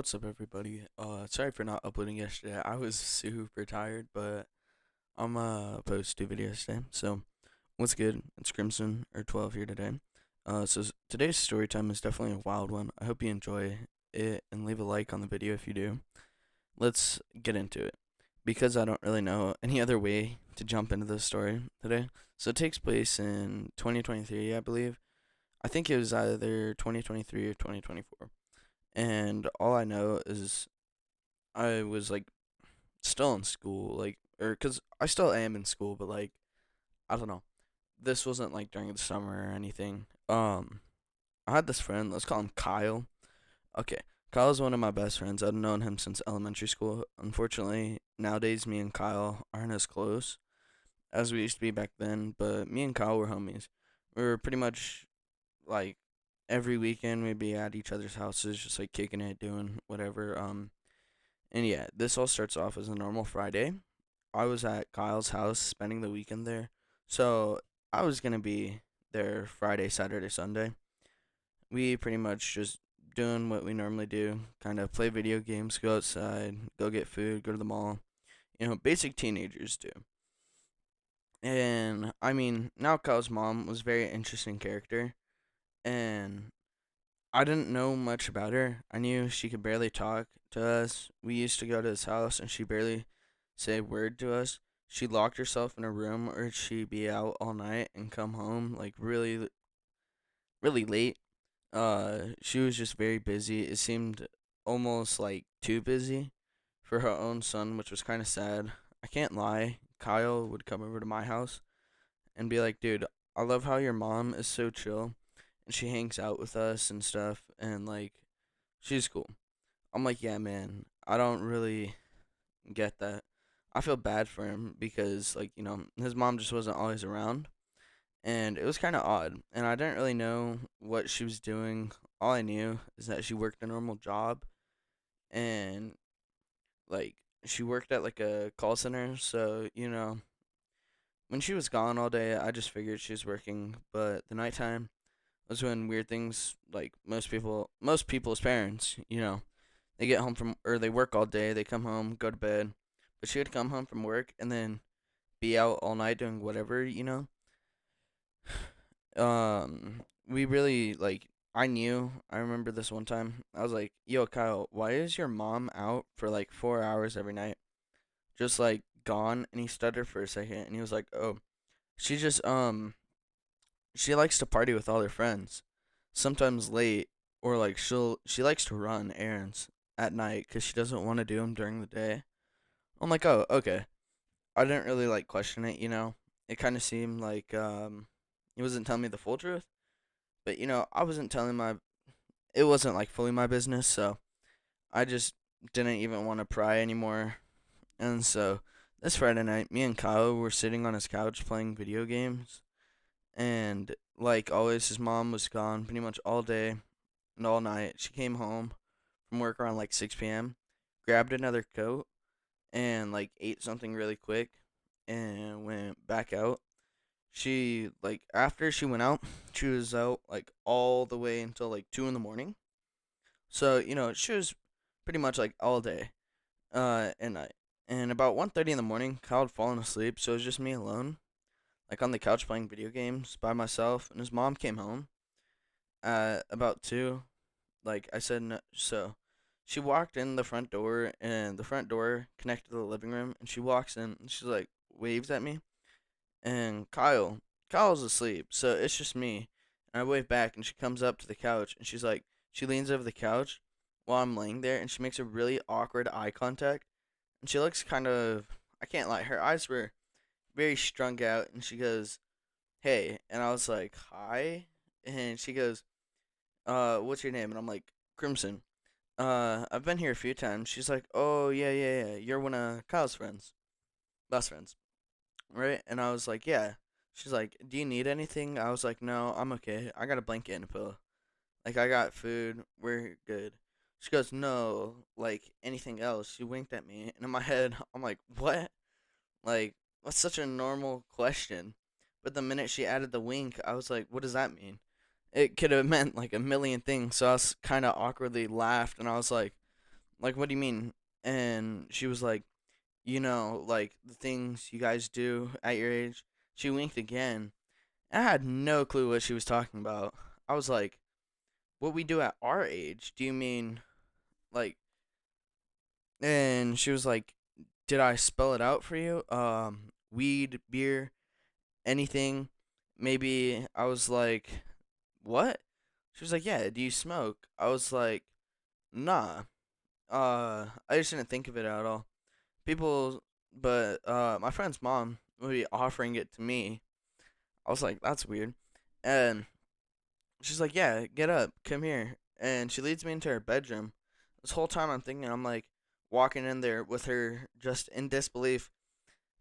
what's up, everybody? Sorry for not uploading yesterday. I was super tired, but I'm post two videos today. So, what's good? It's Crimson or 12 here today. Today's story time is definitely a wild one. I hope you enjoy it and leave a like on the video if you do. Let's get into it because I don't really know any other way to jump into this story today. So, it takes place in 2023, I believe. I think it was either 2023 or 2024. And all I know is I was like still in school, like, or because I still am in school, but like, I don't know. This wasn't like during the summer or anything. I had this friend, let's call him Kyle. Okay, Kyle's one of my best friends. I've known him since elementary school. Unfortunately, nowadays, me and Kyle aren't as close as we used to be back then, but me and Kyle were homies. We were pretty much like every weekend we'd be at each other's houses, just like kicking it, doing whatever. And yeah, this all starts off as a normal Friday. I was at Kyle's house spending the weekend there. So I was going to be there Friday, Saturday, Sunday. We pretty much just doing what we normally do, kind of play video games, go outside, go get food, go to the mall. Basic teenagers do. And I mean, now Kyle's mom was a very interesting character. And I didn't know much about her. I knew she could barely talk to us. We used to go to his house and she barely say a word to us. She locked herself in a room or she'd be out all night and come home like really really late. She was just very busy. It seemed almost like too busy for her own son, which was kind of sad. I can't lie. Kyle would come over to my house and be like, "Dude, I love how your mom is so chill and she hangs out with us and stuff and like she's cool." I'm like, "Yeah, man, I don't really get that." I feel bad for him because like, his mom just wasn't always around and it was kind of odd and I didn't really know what she was doing. All I knew is that she worked a normal job and like she worked at like a call center, so, when she was gone all day, I just figured she was working, but the nighttime was when weird things like most people's parents, they get home from or they work all day, they come home, go to bed, but she would come home from work and then be out all night doing whatever. We really like I remember this one time. I was like, "Yo, Kyle, why is your mom out for like 4 hours every night? Just like gone?" And he stuttered for a second and he was like, "Oh, she just she likes to party with all her friends. Sometimes late or like she likes to run errands at night cuz she doesn't want to do them during the day." I'm like, "Oh, okay." I didn't really like question it. It kind of seemed like he wasn't telling me the full truth, but I wasn't telling my it wasn't like fully my business, so I just didn't even want to pry anymore. And so this Friday night, me and Kyle were sitting on his couch playing video games, and like always, his mom was gone pretty much all day and all night. She came home from work around like 6 p.m., grabbed another coat, and like ate something really quick, and went back out. She like after she went out, she was out like all the way until like 2 in the morning. So she was pretty much like all day, and night. And about 1:30 in the morning, Kyle had fallen asleep, so it was just me alone, like on the couch playing video games by myself. And his mom came home at about 2. Like I said, no, so she walked in the front door, and the front door connected to the living room. And she walks in, and she's like waves at me, and Kyle's asleep, so it's just me. And I wave back, and she comes up to the couch, and she leans over the couch while I'm laying there, and she makes a really awkward eye contact, and she looks kind of, I can't lie, her eyes were very strung out, and she goes, "Hey," and I was like, "Hi," and she goes, "What's your name?" And I'm like, "Crimson." I've been here a few times. She's like, "Oh yeah, yeah, yeah, you're one of Kyle's friends, best friends." Right? And I was like, "Yeah." She's like, "Do you need anything?" I was like, "No, I'm okay. I got a blanket and a pillow. Like, I got food. We're good." She goes, "No, like, anything else?" She winked at me. And in my head, I'm like, "What?" Like, what's such a normal question? But the minute she added the wink, I was like, "What does that mean?" It could have meant like a million things. So I was kind of awkwardly laughed. And I was like, Like, what do you mean? And she was like, like the things you guys do at your age. She winked again. I had no clue what she was talking about. I was like, what we do at our age? Do you mean like? And she was like, did I spell it out for you? Weed, beer, anything? Maybe. I was like, what? She was like, yeah, do you smoke? I was like, nah. I just didn't think of it at all. People, but my friend's mom would be offering it to me. I was like, that's weird. And she's like, yeah, get up, come here. And she leads me into her bedroom. This whole time I'm thinking, I'm like walking in there with her just in disbelief.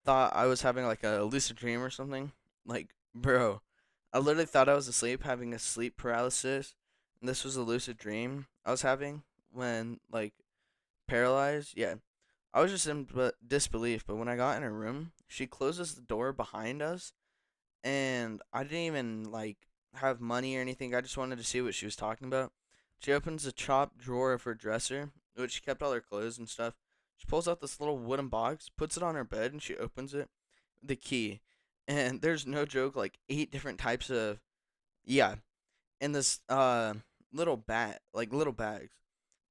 Thought I was having like a lucid dream or something. Like, bro, I literally thought I was asleep, having a sleep paralysis. And this was a lucid dream I was having when, like, paralyzed. Yeah. I was just in disbelief, but when I got in her room, she closes the door behind us, and I didn't even like have money or anything. I just wanted to see what she was talking about. She opens the top drawer of her dresser, which she kept all her clothes and stuff. She pulls out this little wooden box, puts it on her bed, and she opens it. The key, and there's no joke, like 8 different types of, yeah, in this little little bags.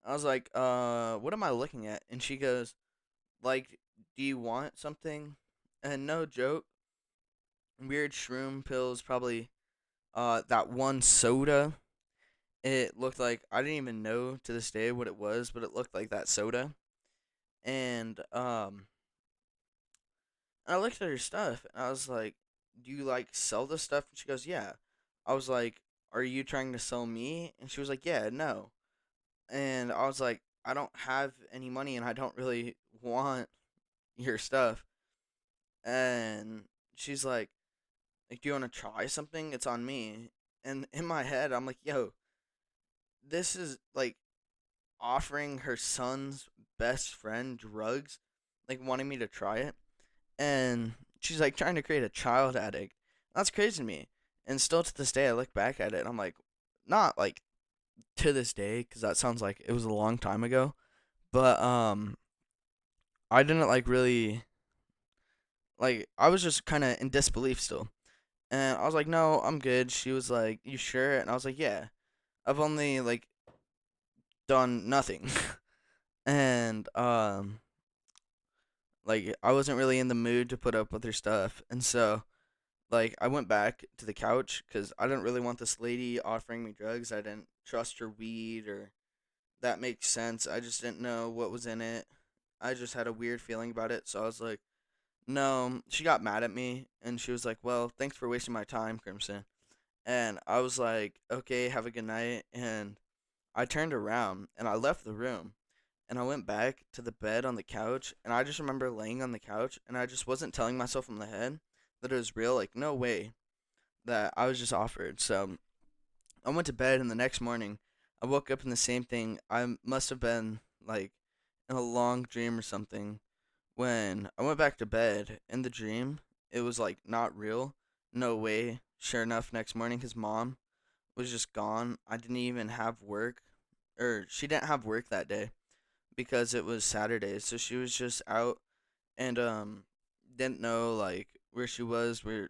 I was like, what am I looking at? And she goes, like, do you want something? And no joke, weird shroom pills, probably that one soda. It looked like, I didn't even know to this day what it was, but it looked like that soda. And I looked at her stuff and I was like, "Do you like sell this stuff?" And she goes, "Yeah." I was like, "Are you trying to sell me?" And she was like, "Yeah, no." And I was like, "I don't have any money and I don't really want your stuff." And she's like, do you want to try something? It's on me. And in my head, I'm like, yo, this is like offering her son's best friend drugs, like wanting me to try it. And she's like trying to create a child addict. That's crazy to me. And still to this day, I look back at it and I'm like, not like to this day, because that sounds like it was a long time ago. But I didn't like really like. I was just kind of in disbelief still. And I was like, no, I'm good. She was like, you sure? And I was like, yeah. I've only like done nothing. And like I wasn't really in the mood to put up with her stuff. And so like I went back to the couch cuz I didn't really want this lady offering me drugs. I didn't trust her weed or that makes sense. I just didn't know what was in it. I just had a weird feeling about it. So I was like, no, she got mad at me and she was like, "Well, thanks for wasting my time, Crimson." And I was like, "Okay, have a good night." And I turned around and I left the room and I went back to the bed on the couch and I just remember laying on the couch and I just wasn't telling myself in the head that it was real. Like, no way that I was just offered. So I went to bed and the next morning I woke up in the same thing. I must have been like in a long dream or something. When I went back to bed in the dream, it was like not real. No way. Sure enough, next morning his mom was just gone. I didn't even have work, or she didn't have work that day because it was Saturday. So she was just out and didn't know like where she was. Where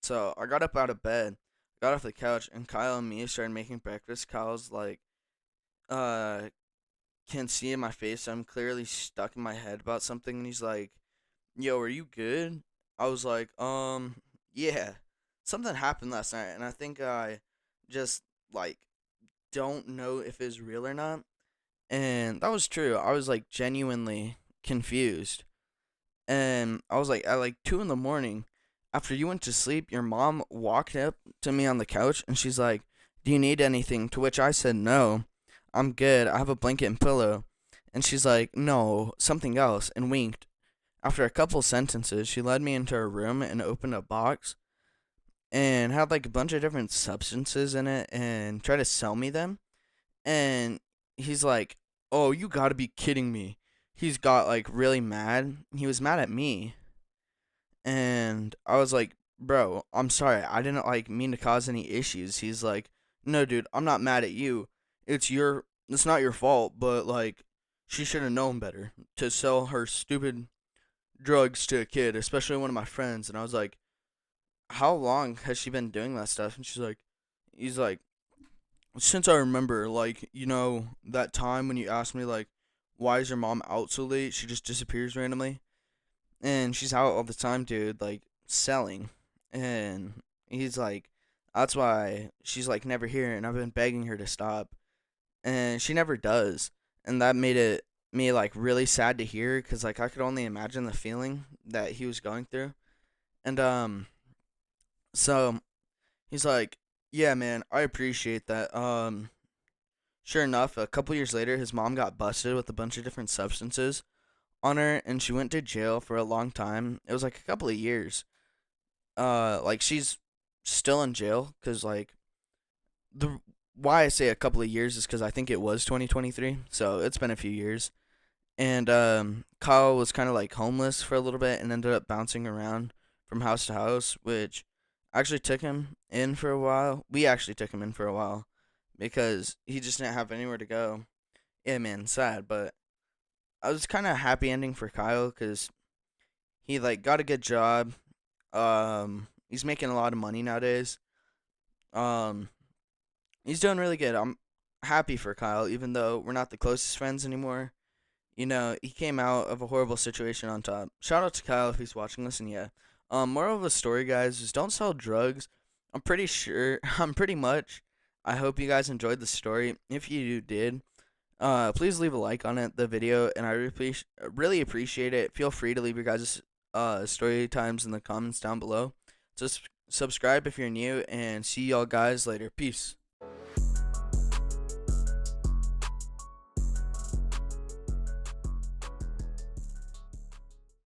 so I got up out of bed, got off the couch, and Kyle and me started making breakfast. Kyle's like, uh, can see in my face I'm clearly stuck in my head about something, and he's like, "Yo, are you good?" I was like, yeah, something happened last night, and I think I just like don't know if it's real or not. And that was true. I was like genuinely confused. And I was like, at like 2 in the morning, after you went to sleep, your mom walked up to me on the couch and she's like, "Do you need anything?" To which I said, "No, I'm good. I have a blanket and pillow." And she's like, "No, something else," and winked. After a couple sentences, she led me into her room and opened a box and had like a bunch of different substances in it and tried to sell me them. And he's like, "Oh, you gotta be kidding me." He's got like really mad. He was mad at me. And I was like, "Bro, I'm sorry. I didn't like mean to cause any issues." He's like, "No, dude, I'm not mad at you. It's not your fault, but like she should have known better to sell her stupid drugs to a kid, especially one of my friends. And I was like, how long has she been doing that stuff? And he's like, since I remember, like, that time when you asked me, like, why is your mom out so late? She just disappears randomly. And she's out all the time, dude, like, selling. And he's like, that's why she's, like, never here. And I've been begging her to stop. And she never does. And that made it me, like, really sad to hear because, like, I could only imagine the feeling that he was going through. And, so he's like, yeah, man, I appreciate that. Sure enough, a couple years later, his mom got busted with a bunch of different substances on her, and she went to jail for a long time. It was like a couple of years. Like she's still in jail because like the why I say a couple of years is because I think it was 2023, so it's been a few years. And Kyle was kind of like homeless for a little bit and ended up bouncing around from house to house, which actually took him in for a while. We actually took him in for a while because he just didn't have anywhere to go. Yeah, man, sad, but I was kind of happy ending for Kyle because he like got a good job. He's making a lot of money nowadays. Um, he's doing really good. I'm happy for Kyle, even though we're not the closest friends anymore. He came out of a horrible situation on top. Shout out to Kyle if he's watching this, and yeah. Moral of the story, guys, is don't sell drugs. I'm pretty sure. I'm pretty much. I hope you guys enjoyed the story. If you did, please leave a like on the video, and I really appreciate it. Feel free to leave your guys' story times in the comments down below. Just subscribe if you're new, and see y'all guys later. Peace.